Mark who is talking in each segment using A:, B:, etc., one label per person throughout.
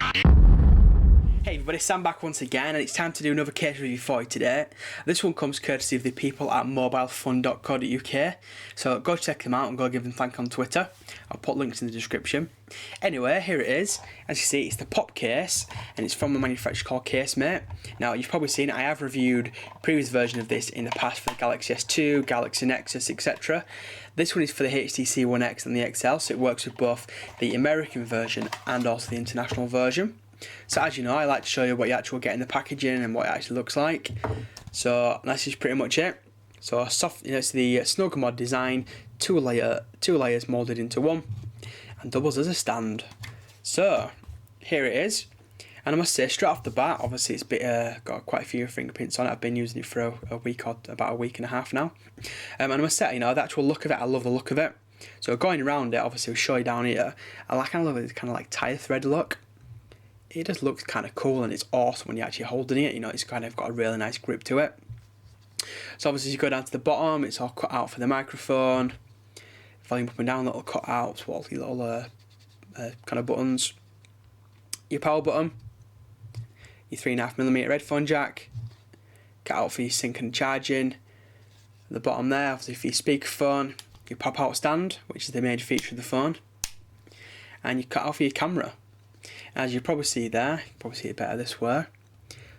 A: Hey everybody, Sam back once again, and it's time to do another case review for you today. This one comes courtesy of the people at mobilefun.co.uk, so go check them out and go give them a thank on Twitter. I'll put links in the description. Anyway, here it is. As you see, it's the pop case, and it's from a manufacturer called Casemate. Now, you've probably seen I have reviewed a previous version of this in the past for the Galaxy S2, Galaxy Nexus, etc. This one is for the HTC One X and the XL, so it works with both the American version and also the international version. So as you know, I like to show you what you actually get in the packaging and what it actually looks like. So this is pretty much it. So soft, it's the Snug Mod design, two layers molded into one, and doubles as a stand. So here it is, and I must say straight off the bat, obviously it's got quite a few fingerprints on it. I've been using it for a week or about a week and a half now, and I must say, the actual look of it, I love the look of it. So going around it, obviously we'll show you down here. I love it, kind of like tire thread look. It just looks kind of cool, and it's awesome when you're actually holding it. It's kind of got a really nice grip to it. So obviously as you go down to the bottom, it's all cut out for the microphone, volume up and down, little cut outs, all the little kind of buttons, your power button, your 3.5mm headphone jack, cut out for your sync and charging, at the bottom there obviously for your speakerphone, your pop out stand, which is the major feature of the phone, and you cut out for your camera. As you probably see there, you can probably see it better this way.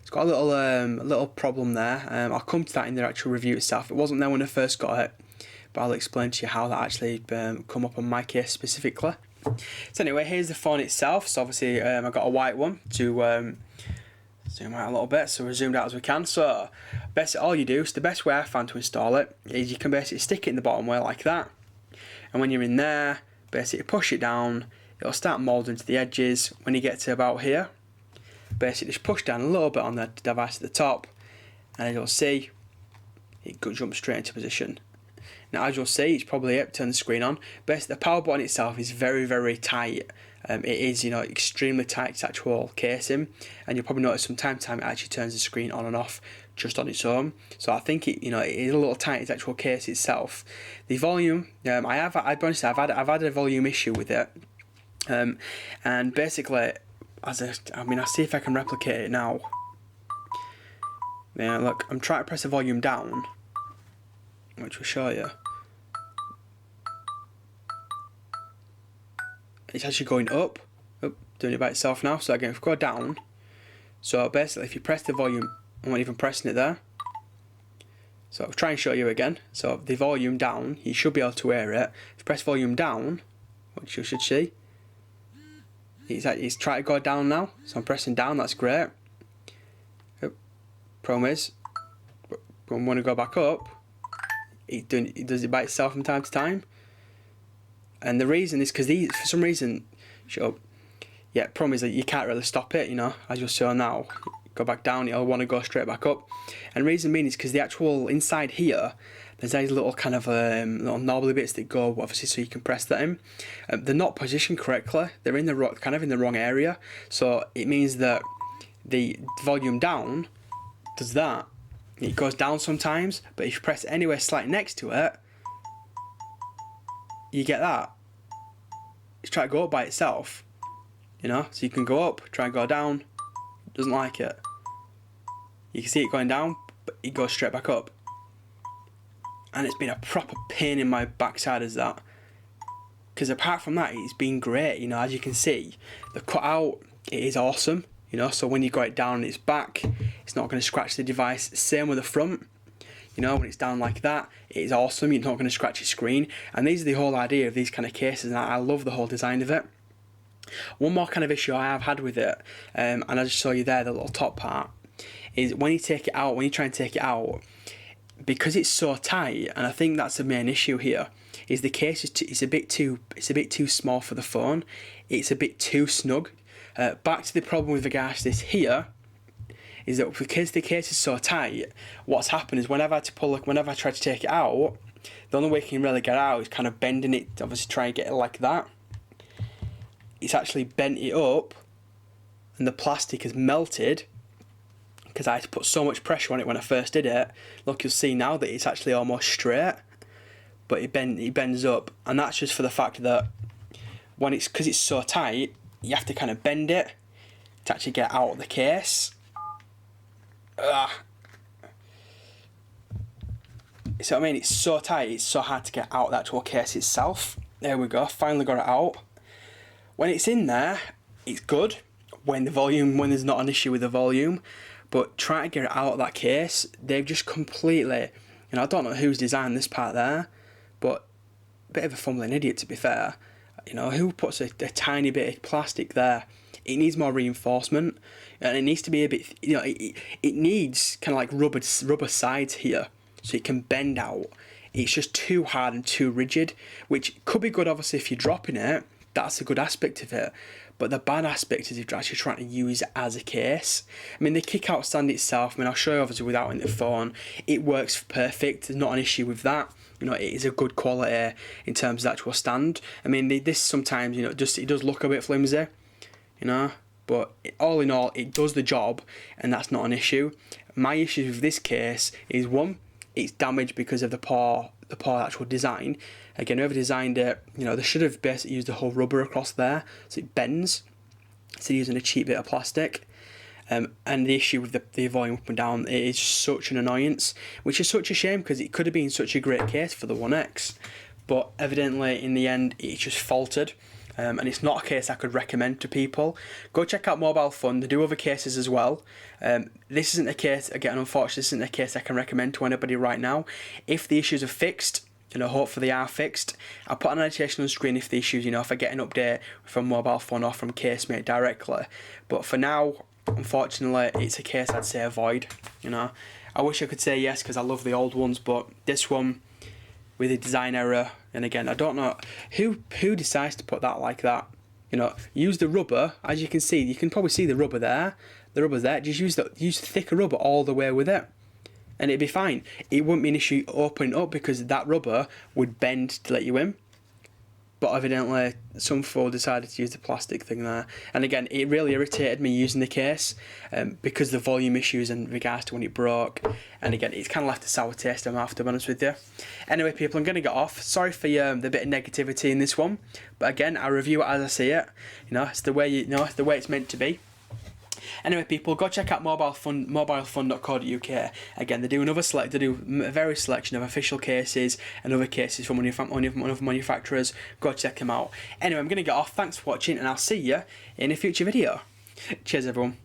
A: It's got a little problem there. I'll come to that in the actual review itself. It wasn't there when I first got it, but I'll explain to you how that actually come up on my case specifically. So anyway, here's the phone itself. So obviously I've got a white one to zoom out a little bit, so we're zoomed out as we can. So basically all you do, so the best way I found to install it is you can basically stick it in the bottom way like that, and when you're in there, basically push it down. It'll start moulding to the edges. When you get to about here, basically just push down a little bit on the device at the top, and as you'll see, it jumps straight into position. Now as you'll see, it's probably it, turn the screen on. Basically the power button itself is very, very tight. It is, extremely tight, its actual casing, and you'll probably notice from time to time it actually turns the screen on and off just on its own. So I think it is a little tight, its actual case itself. The volume, I've had a volume issue with it. And basically, I'll see if I can replicate it now. Yeah, look, I'm trying to press the volume down, which will show you. It's actually going up. Oh, doing it by itself now. So again, if we go down, so basically if you press the volume, I'm not even pressing it there. So I'll try and show you again. So the volume down, you should be able to hear it. If you press volume down, which you should see, he's trying to go down now, so I'm pressing down, that's great. Problem is, when I want to go back up, it does it by itself from time to time. And the reason is because for some reason, problem is that you can't really stop it, as you'll see now. Go back down, it'll want to go straight back up. And the reason being is because the actual inside here, there's these little kind of little knobbly bits that go, obviously, so you can press that in. They're not positioned correctly. They're in the wrong area. So it means that the volume down does that. It goes down sometimes, but if you press it anywhere slightly next to it, you get that. It's trying to go up by itself, So you can go up, try and go down. It doesn't like it. You can see it going down, but it goes straight back up. And it's been a proper pain in my backside as that. Because apart from that, it's been great, as you can see. The cutout, it is awesome, so when you got it down on its back, it's not going to scratch the device. Same with the front, when it's down like that, it is awesome, you're not going to scratch your screen. And these are the whole idea of these kind of cases, and I love the whole design of it. One more kind of issue I have had with it, and I just show you there, the little top part, is when you take it out, when you try and take it out, because it's so tight, and I think that's the main issue here, is the case is a bit too small for the phone. It's a bit too snug. Back to the problem with regards to this here, is that because the case is so tight, what's happened is whenever I try to take it out, the only way you can really get out is kind of bending it, obviously try and get it like that. It's actually bent it up, and the plastic has melted, because I had to put so much pressure on it when I first did it. Look, you'll see now that it's actually almost straight, but it bends up, and that's just for the fact that because it's so tight, you have to kind of bend it. to actually get out of the case. Ugh. So I mean, it's so tight, it's so hard to get out of the actual case itself. There we go, finally got it out. When it's in there, it's good. When there's not an issue with the volume, but trying to get it out of that case, they've just completely, I don't know who's designed this part there, but a bit of a fumbling idiot to be fair. Who puts a tiny bit of plastic there? It needs more reinforcement, and it needs to be a bit, it needs kind of like rubber sides here, so it can bend out. It's just too hard and too rigid, which could be good obviously if you're dropping it. That's a good aspect of it. But the bad aspect is if you're actually trying to use it as a case. I mean, the kick-out stand itself, I'll show you obviously without in the phone. It works perfect. There's not an issue with that. It is a good quality in terms of the actual stand. I mean, this sometimes, it does look a bit flimsy, but all in all, it does the job, and that's not an issue. My issue with this case is, one, it's damaged because of the poor actual design. Again, whoever designed it, they should have basically used the whole rubber across there, so it bends, instead of using a cheap bit of plastic. And the issue with the volume up and down, it is such an annoyance, which is such a shame because it could have been such a great case for the One X, but evidently in the end it just faltered. And it's not a case I could recommend to people. Go check out Mobile Fun, they do other cases as well. This isn't a case, again unfortunately, this isn't a case I can recommend to anybody right now. If the issues are fixed, hopefully they are fixed, I'll put an annotation on the screen if the issues, if I get an update from Mobile Fun or from Casemate directly. But for now, unfortunately, it's a case I'd say avoid. I wish I could say yes because I love the old ones, but this one, with a design error, and again, I don't know who decides to put that like that. Use the rubber. As you can see, you can probably see the rubber there. The rubber's there. Just use thicker rubber all the way with it, and it'd be fine. It wouldn't be an issue opening up because that rubber would bend to let you in. But evidently, some fool decided to use the plastic thing there. And again, it really irritated me using the case because the volume issues in regards to when it broke. And again, it's kind of left a sour taste in my mouth, to be honest with you. Anyway, people, I'm going to get off. Sorry for the bit of negativity in this one. But again, I review it as I see it. It's the way it's the way it's meant to be. Anyway, people, go check out mobilefun.co.uk. Again, they do a very selection of official cases and other cases from other manufacturers. Go check them out. Anyway, I'm going to get off. Thanks for watching, and I'll see you in a future video. Cheers, everyone.